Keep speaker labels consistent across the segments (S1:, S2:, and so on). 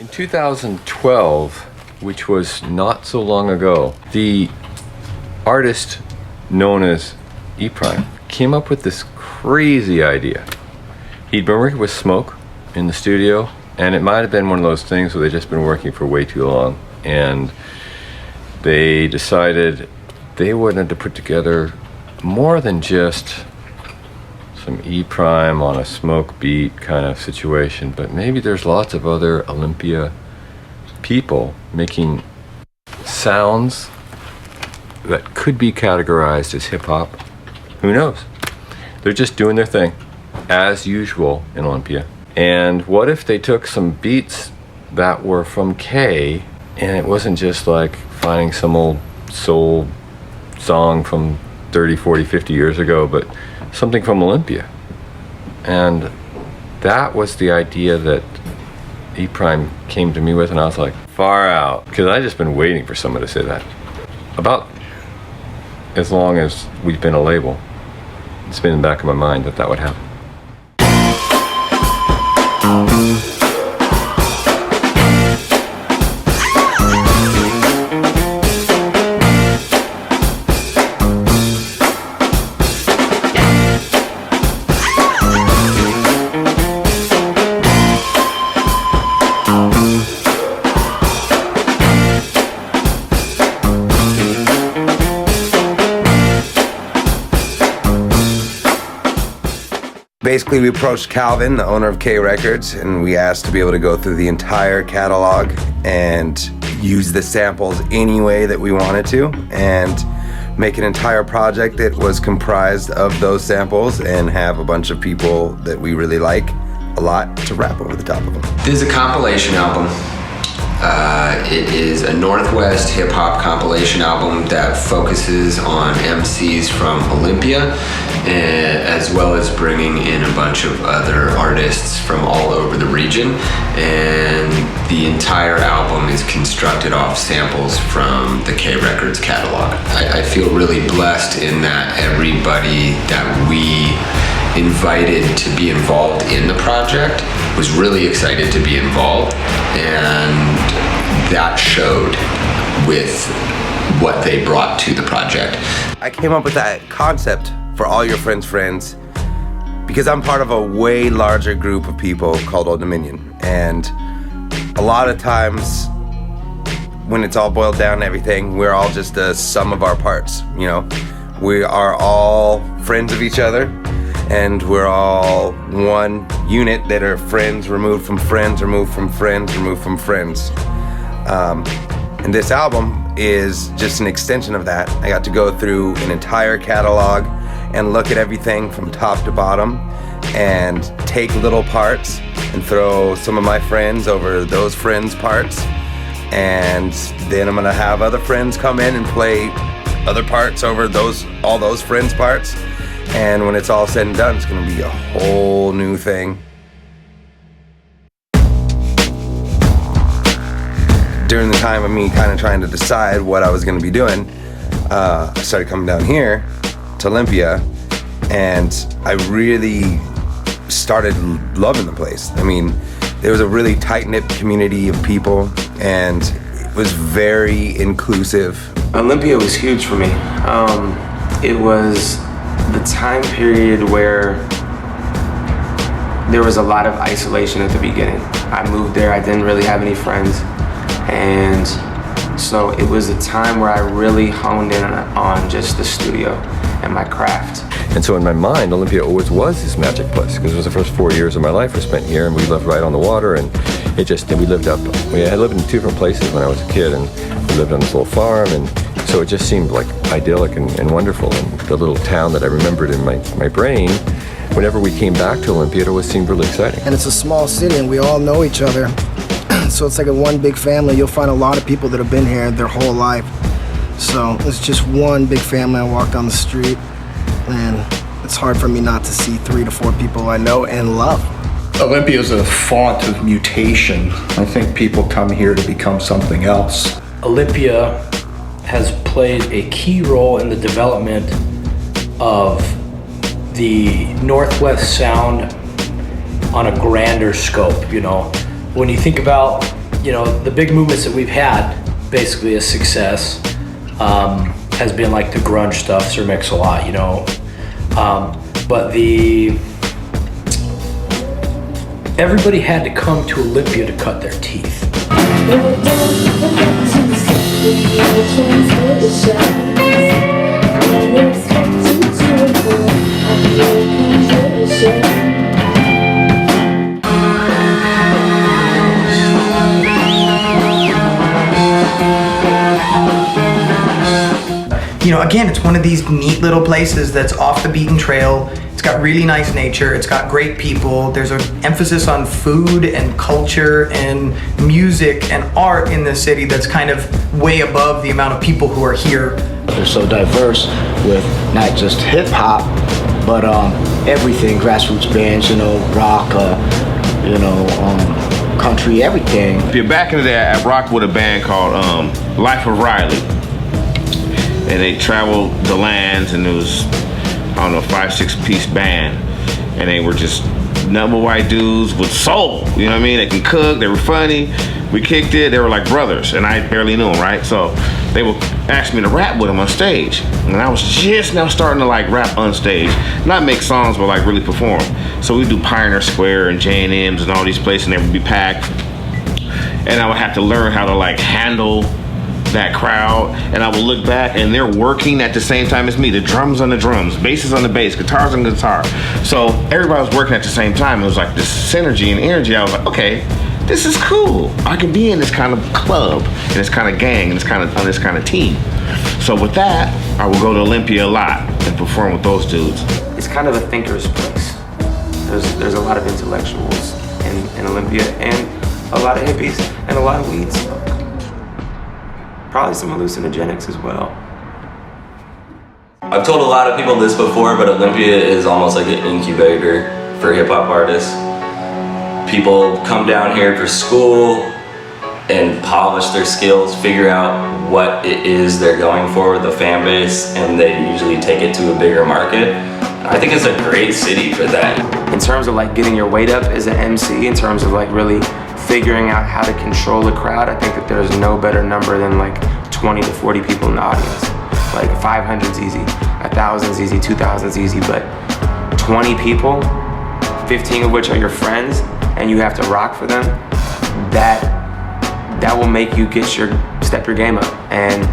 S1: In 2012, which was not so long ago, the artist known as Eprhyme came up with this crazy idea. He'd been working with Smoke in the studio, and it might have been one of those things where they'd just been working for way too long, and they decided they wanted to put together more than just some Eprhyme on a Smoke beat kind of situation, but maybe there's lots of other Olympia people making sounds that could be categorized as hip-hop. Who knows? They're just doing their thing, as usual in Olympia. And what if they took some beats that were from K, and it wasn't just like finding some old soul song from 30, 40, 50 years ago, but something from Olympia. And that was the idea that Eprhyme came to me with, and I was like, far out. Because I just been waiting for someone to say that. About as long as we've been a label, it's been in the back of my mind that that would happen.
S2: Basically, we approached Calvin, the owner of K Records, and we asked to be able to go through the entire catalog and use the samples any way that we wanted to, and make an entire project that was comprised of those samples and have a bunch of people that we really like a lot to rap over the top of them.
S3: This is a compilation album. It is a Northwest Hip Hop Compilation album that focuses on MCs from Olympia, as well as bringing in a bunch of other artists from all over the region. And the entire album is constructed off samples from the K Records catalog. I feel really blessed in that everybody that we invited to be involved in the project was really excited to be involved, and that showed with what they brought to the project.
S2: I came up with that concept for All Your Friends' Friends because I'm part of a way larger group of people called Old Dominion, and a lot of times when it's all boiled down to everything, we're all just a sum of our parts, you know? We are all friends of each other, and we're all one unit that are friends removed from friends, removed from friends, removed from friends. And this album is just an extension of that. I got to go through an entire catalog and look at everything from top to bottom and take little parts and throw some of my friends over those friends' parts. And then I'm gonna have other friends come in and play other parts over all those friends' parts. And when it's all said and done, it's gonna be a whole new thing. During the time of me kind of trying to decide what I was gonna be doing, I started coming down here to Olympia, and I really started loving the place. I mean, there was a really tight-knit community of people, and it was very inclusive.
S4: Olympia was huge for me. It was the time period where there was a lot of isolation at the beginning. I moved there, I didn't really have any friends, and so it was a time where I really honed in on just the studio and my craft.
S1: And so in my mind, Olympia always was this magic place, because it was the first 4 years of my life were spent here, and we lived right on the water, and we lived I lived in 2 different places when I was a kid, and we lived on this little farm, and so it just seemed like idyllic and wonderful. And the little town that I remembered in my brain, whenever we came back to Olympia, it always seemed really exciting.
S5: And it's a small city, and we all know each other. So it's like a one big family. You'll find a lot of people that have been here their whole life. So it's just one big family. I walk down the street, and it's hard for me not to see 3 to 4 people I know and love.
S6: Olympia is a font of mutation. I think people come here to become something else.
S7: Olympia has played a key role in the development of the Northwest sound on a grander scope, you know. When you think about you know, the big movements that we've had, basically a success, has been like the grunge stuff, Sir Mix-a-Lot, you know. But everybody had to come to Olympia to cut their teeth.
S8: You know, again, it's one of these neat little places that's off the beaten trail. It's got really nice nature. It's got great people. There's an emphasis on food and culture and music and art in the city that's kind of way above the amount of people who are here.
S9: They're so diverse with not just hip hop, but everything, grassroots bands, you know, rock, country, everything.
S10: Back in the day, I rocked with a band called Life of Riley. And they traveled the lands, and it was, I don't know, 5-6 piece band. And they were just number white dudes with soul, you know what I mean? They can cook, they were funny. We kicked it, they were like brothers, and I barely knew them, right? So they would ask me to rap with them on stage. And I was just now starting to like rap on stage. Not make songs, but like really perform. So we do Pioneer Square and J&M's and all these places, and they would be packed. And I would have to learn how to like handle that crowd, and I would look back and they're working at the same time as me. The drums on the drums, basses on the bass, guitars on the guitar. So everybody was working at the same time. It was like this synergy and energy. I was like, okay, this is cool. I can be in this kind of club and this kind of gang and this kind of team. So with that, I would go to Olympia a lot and perform with those dudes.
S4: It's kind of a thinker's place. There's a lot of intellectuals in Olympia, and a lot of hippies and a lot of weed smoke. Probably some hallucinogenics as well.
S11: I've told a lot of people this before, but Olympia is almost like an incubator for hip hop artists. People come down here for school and polish their skills, figure out what it is they're going for with the fan base, and they usually take it to a bigger market. I think it's a great city for that.
S4: In terms of like getting your weight up as an MC, in terms of like really figuring out how to control the crowd, I think that there's no better number than like 20 to 40 people in the audience. Like 500's easy, 1,000's easy, 2,000's easy, but 20 people, 15 of which are your friends, and you have to rock for them, that will make you step your game up. And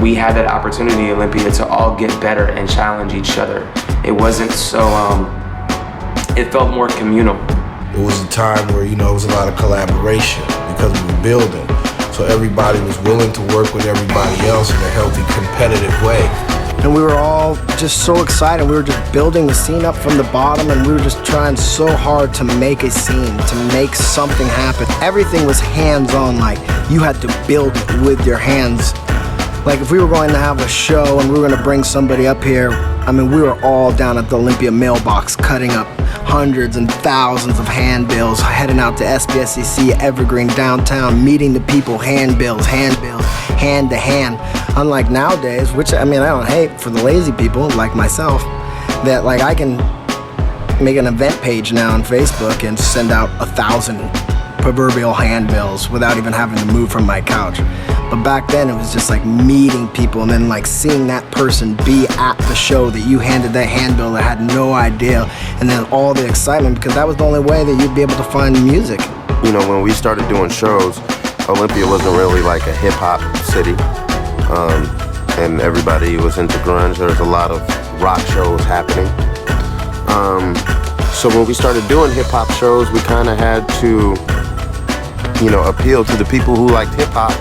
S4: we had that opportunity at Olympia to all get better and challenge each other. It wasn't so, it felt more communal.
S12: It was a time where, you know, it was a lot of collaboration because we were building. So everybody was willing to work with everybody else in a healthy, competitive way.
S5: And we were all just so excited. We were just building the scene up from the bottom, and we were just trying so hard to make a scene, to make something happen. Everything was hands-on, like you had to build it with your hands. Like if we were going to have a show and we were going to bring somebody up here, I mean, we were all down at the Olympia mailbox cutting up hundreds and thousands of handbills, heading out to SBSCC, Evergreen, downtown, meeting the people, handbills, hand to hand. Unlike nowadays, which I mean, I don't hate for the lazy people like myself, that like I can make an event page now on Facebook and send out 1,000 proverbial handbills without even having to move from my couch. But back then it was just like meeting people and then like seeing that person be at the show that you handed that handbill that had no idea, and then all the excitement, because that was the only way that you'd be able to find music.
S2: You know, when we started doing shows, Olympia wasn't really like a hip hop city, and everybody was into grunge. There was a lot of rock shows happening. So when we started doing hip hop shows, we kind of had to, you know, appeal to the people who liked hip hop.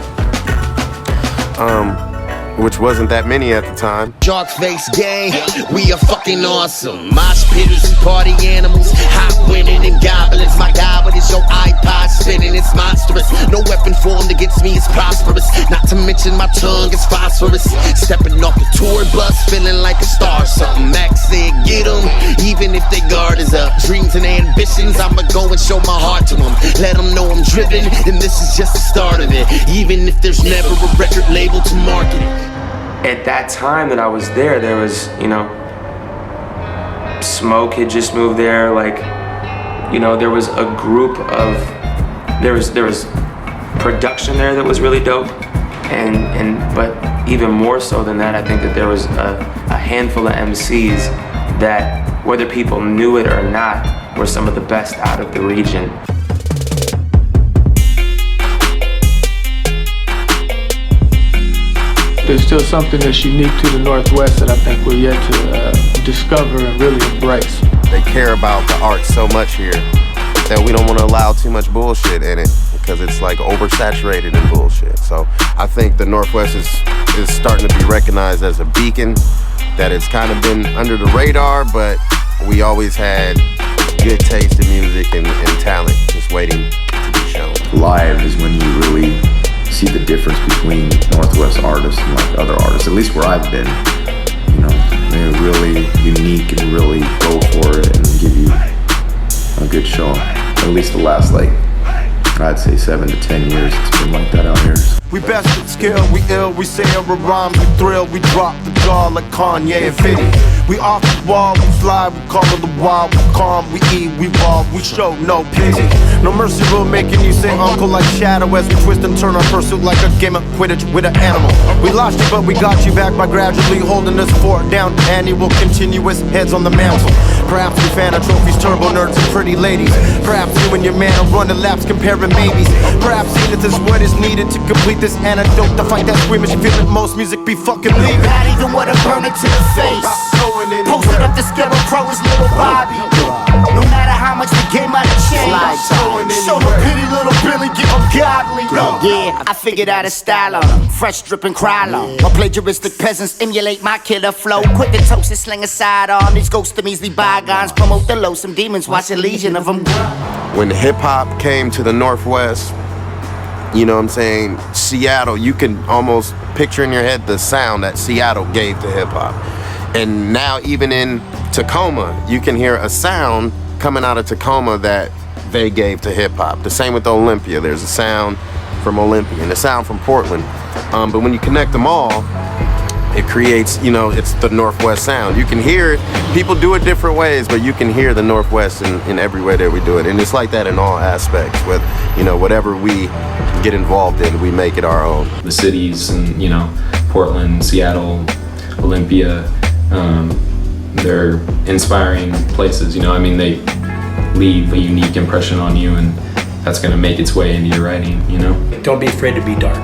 S2: Which wasn't that many at the time.
S13: Shark face gang, we are fucking awesome. Mosh pitters and party animals, hot winning and goblins. My God, what is your iPod spinning? It's monstrous. No weapon formed against me is prosperous. Not to mention my tongue is phosphorus. Stepping off the tour bus, feeling like a star. Something Max said, get them, even if their guard is up. Dreams and ambitions, I'ma go and show my heart to them. Let them know I'm driven, and this is just the start of it. Even if there's never a record label to market it.
S4: At that time that I was there was, you know, Smoke had just moved there. Like, you know, there was a group of, there was production there that was really dope. But even more so than that, I think that there was a handful of MCs that, whether people knew it or not, were some of the best out of the region.
S14: There's still something that's unique to the Northwest that I think we're yet to discover and really embrace.
S15: They care about the art so much here that we don't want to allow too much bullshit in it because it's like oversaturated in bullshit. So I think the Northwest is starting to be recognized as a beacon, that it's kind of been under the radar, but we always had good taste in music and talent just waiting to be shown.
S16: Live is when you really see the difference between Northwest artists and like other artists, at least where I've been. You know, they're really unique and really go for it and give you a good show. At least the last, like, I'd say 7 to 10 years, it's been like that out here.
S17: We best at skill, we ill, we sail with rhymes, we thrill, we drop the jaw like Kanye and 50. We off the wall, we fly, we call it the wild, we calm, we eat, we evolve, we show no pity. No mercy rule making you say uncle like shadow as we twist and turn our pursuit like a game of Quidditch with an animal. We lost you but we got you back by gradually holding this fort down. Annual continuous heads on the mantle. Perhaps we fan of trophies, turbo nerds and pretty ladies. Perhaps you and your man are running laps comparing maybes. Perhaps Zenith is what is needed to complete this antidote. To fight that squeamish feeling most music be fucking leaving.
S13: Not even what a burner to the face. Posted up the scarecrow is little Bobby. No matter how much the game might have changed, show the pity little Billy, give him godly. Yeah, I figured out a style on him. Fresh dripping Krylon. My plagiaristic peasants emulate my killer flow. Quick to toast and sling a sidearm. These ghosts to measly bygones promote the loathsome demons. Watch a legion of them.
S15: When hip hop came to the Northwest, you know what I'm saying, Seattle, you can almost picture in your head the sound that Seattle gave to hip hop. And now even in Tacoma, you can hear a sound coming out of Tacoma that they gave to hip hop. The same with Olympia. There's a sound from Olympia and a sound from Portland. But when you connect them all, it creates, you know, it's the Northwest sound. You can hear it. People do it different ways, but you can hear the Northwest in every way that we do it. And it's like that in all aspects. With, you know, whatever we get involved in, we make it our own.
S18: The cities and, you know, Portland, Seattle, Olympia, they're inspiring places, you know. I mean, they leave a unique impression on you, and that's gonna make its way into your writing, you know.
S7: Don't be afraid to be dark.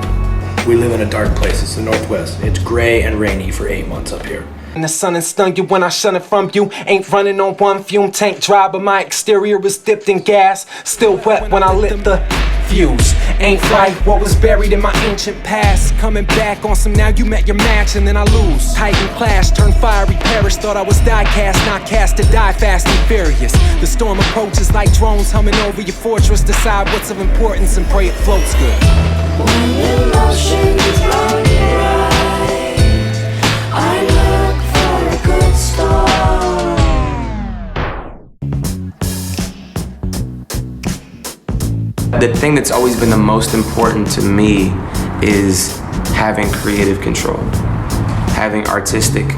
S7: We live in a dark place. It's the Northwest. It's gray and rainy for 8 months up here.
S19: And the sun has stung you when I shun it from you. Ain't running on one fume tank dry, but my exterior was dipped in gas. Still wet when I lit the fuse. Ain't right what was buried in my ancient past. Coming back on some now you met your match and then I lose. Titan clash, turn fiery perish. Thought I was die cast, not cast to die fast and furious. The storm approaches like drones humming over your fortress. Decide what's of importance and pray it floats good.
S20: When emotions run dry, I look for a good storm.
S4: The thing that's always been the most important to me is having creative control, having artistic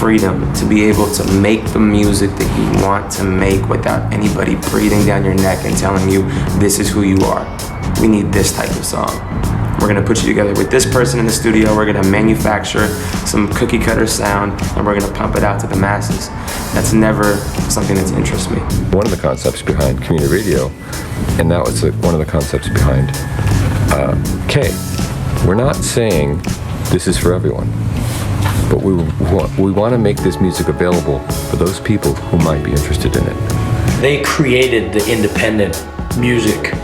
S4: freedom to be able to make the music that you want to make without anybody breathing down your neck and telling you this is who you are. We need this type of song. We're gonna put you together with this person in the studio, we're gonna manufacture some cookie cutter sound, and we're gonna pump it out to the masses. That's never something that's interests me.
S1: One of the concepts behind community radio, and that was one of the concepts behind K. We're not saying this is for everyone, but we want to make this music available for those people who might be interested in it.
S7: They created the independent music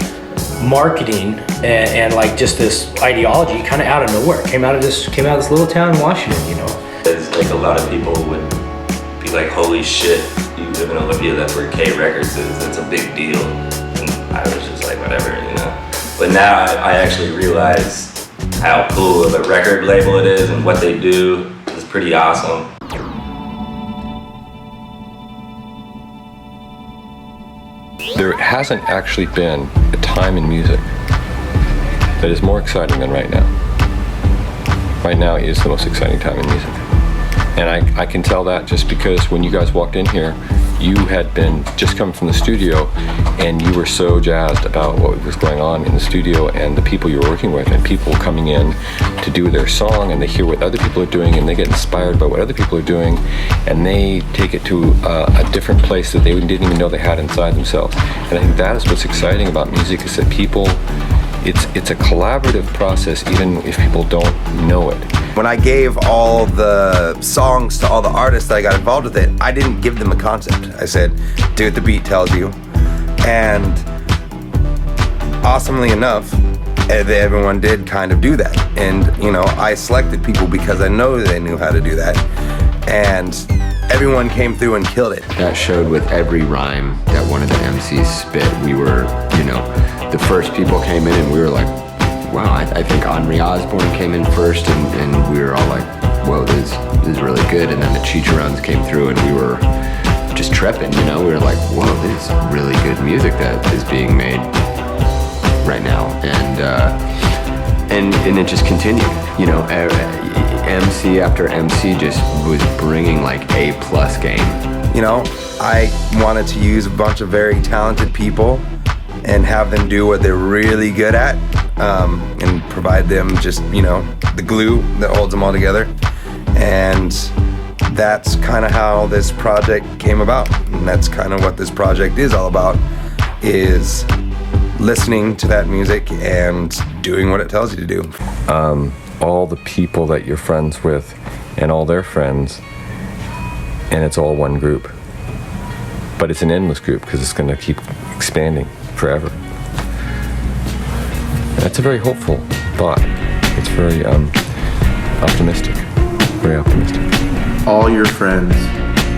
S7: marketing and like just this ideology kind of out of nowhere. Came out of this little town in Washington, you know.
S11: It's like a lot of people would be like, holy shit, you live in Olympia, that's where K Records is, that's a big deal. And I was just like, whatever, you know. But now I actually realize how cool of a record label it is and what they do is pretty awesome.
S1: There hasn't actually been a time in music that is more exciting than right now. Right now is the most exciting time in music. And I can tell that just because when you guys walked in here, you had been just coming from the studio and you were so jazzed about what was going on in the studio and the people you were working with, and people coming in to do their song and they hear what other people are doing and they get inspired by what other people are doing and they take it to a different place that they didn't even know they had inside themselves. And I think that is what's exciting about music, is that people, it's a collaborative process even if people don't know it.
S2: When I gave all the songs to all the artists that I got involved with it, I didn't give them a concept. I said, do what the beat tells you. And awesomely enough, everyone did kind of do that. And, you know, I selected people because I know they knew how to do that. And everyone came through and killed it.
S3: That showed with every rhyme that one of the MCs spit. We were, you know, the first people came in and we were like, wow, I think Henri Osborne came in first and we were all like, whoa, this is really good. And then the Chicharrones came through and we were just tripping, you know? We were like, whoa, this is really good music that is being made right now. And it just continued, you know, MC after MC just was bringing like A+ game.
S2: You know, I wanted to use a bunch of very talented people and have them do what they're really good at, and provide them just, you know, the glue that holds them all together. And that's kind of how this project came about. And that's kind of what this project is all about, is listening to that music and doing what it tells you to do.
S1: All the people that you're friends with and all their friends, and it's all one group. But it's an endless group because it's going to keep expanding forever. That's a very hopeful thought. It's very optimistic. Very optimistic.
S6: All your friends,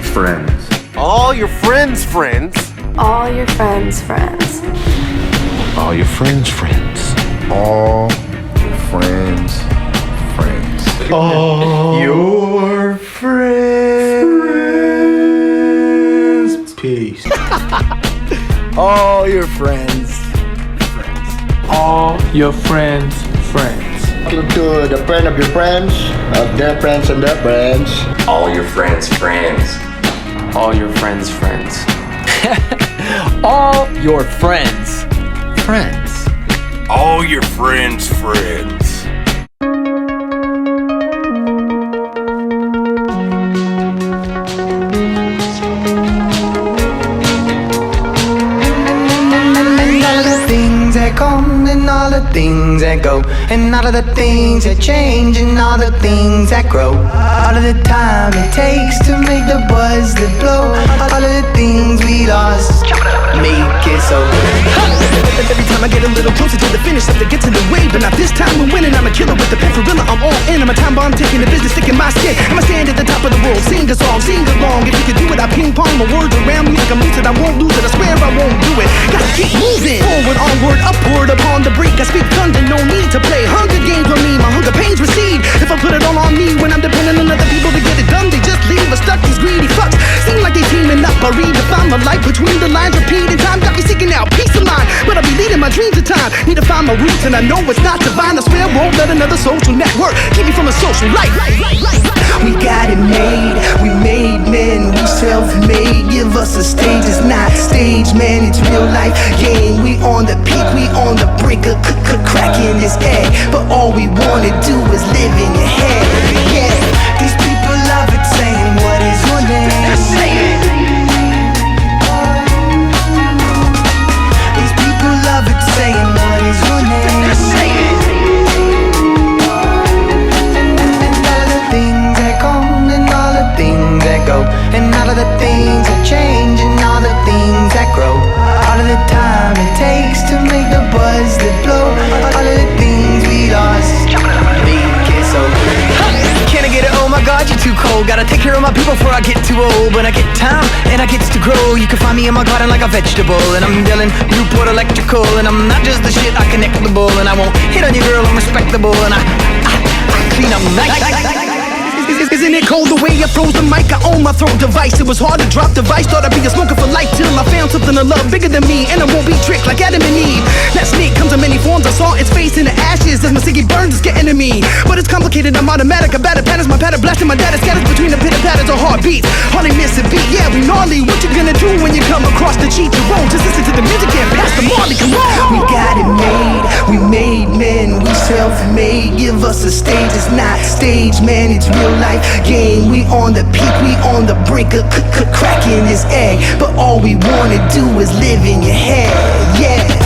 S6: friends.
S17: All your friends, friends.
S20: All your friends, friends.
S17: All your friends, friends.
S6: All your friends, friends. All your friends. Peace.
S5: All your friends, friends.
S14: All your friends, friends.
S9: Talking to the friend of your friends, of their friends and their friends.
S3: All your friends, friends.
S4: All your friends, friends.
S21: All your friends, friends.
S17: All your friends, friends.
S8: And all the things that go, and all of the things that change, and all the things that grow. All of the time it takes to make the buzz that blow. All of the things we lost make it so.
S22: Every time I get a little closer to the finish, something gets in the way, but not this time. We're winning. I'm a killer with the pen for real. I'm all in. I'm a time bomb taking the business, sticking my skin. I'ma stand at the top of the world, sing a song, sing along. If you can do it, I ping pong my words around me like I'm lucid. I won't lose it. I swear I won't do it. Gotta keep moving forward, onward, upward upon the break. I speak thunder, no need to play Hunger Games with me. My hunger pains recede if I put it all on me. When I'm depending on other people to get it done, they just leave us stuck. These greedy fucks seem like they teaming up. I redefine my life between the lines, repeating time. Got me seeking out peace of mind, but I'll be leading my dreams of time. Need to find my roots, and I know it's not divine. I swear I won't let another social network keep me from a social life.
S8: We got it made, we made men, we self-made. Give us a stage, it's not stage, man, it's real life game. We on the peak, we on the brink of cracking this egg. But all we wanna do is live in your head. Yeah, these people love it saying, what is your name? Say it. These people love it saying, what is your name? Say it. Go. And all of the things that change, and all the things that grow. All of the time it takes to make the buzz that blow. All of the things we lost make it so. Can I get it? Oh my God, you're too cold. Gotta take care of my people before I get too old. When I get time and I get to grow, you can find me in my garden like a vegetable. And I'm yelling Newport Electrical. And I'm not just the shit, I connect with the bull. And I won't hit on your girl, I'm respectable. And I clean up nice.
S22: Isn't it cold the way I froze the mic? I own my throat device. It was hard to drop the vice. Thought I'd be a smoker for life till I found something to love bigger than me, and I won't be tricked like Adam and Eve. That snake comes in many forms. I saw its face in the ashes as my ciggy burns. It's getting to me, but it's complicated. I'm automatic. I batter patterns. My patter blasting. My data scatters between the pitter patters of heartbeats. Hardly miss a beat. Yeah, we gnarly. What you gonna do when you come across the cheat? You won't just listen to the music and pass the Marley. Come on. We got it made. We made men. We self-made. Give us a stage. It's not stage, man. It's real life game. We on the peak. We on the brink of cracking this egg. But all we wanna do is live in your head. Yeah.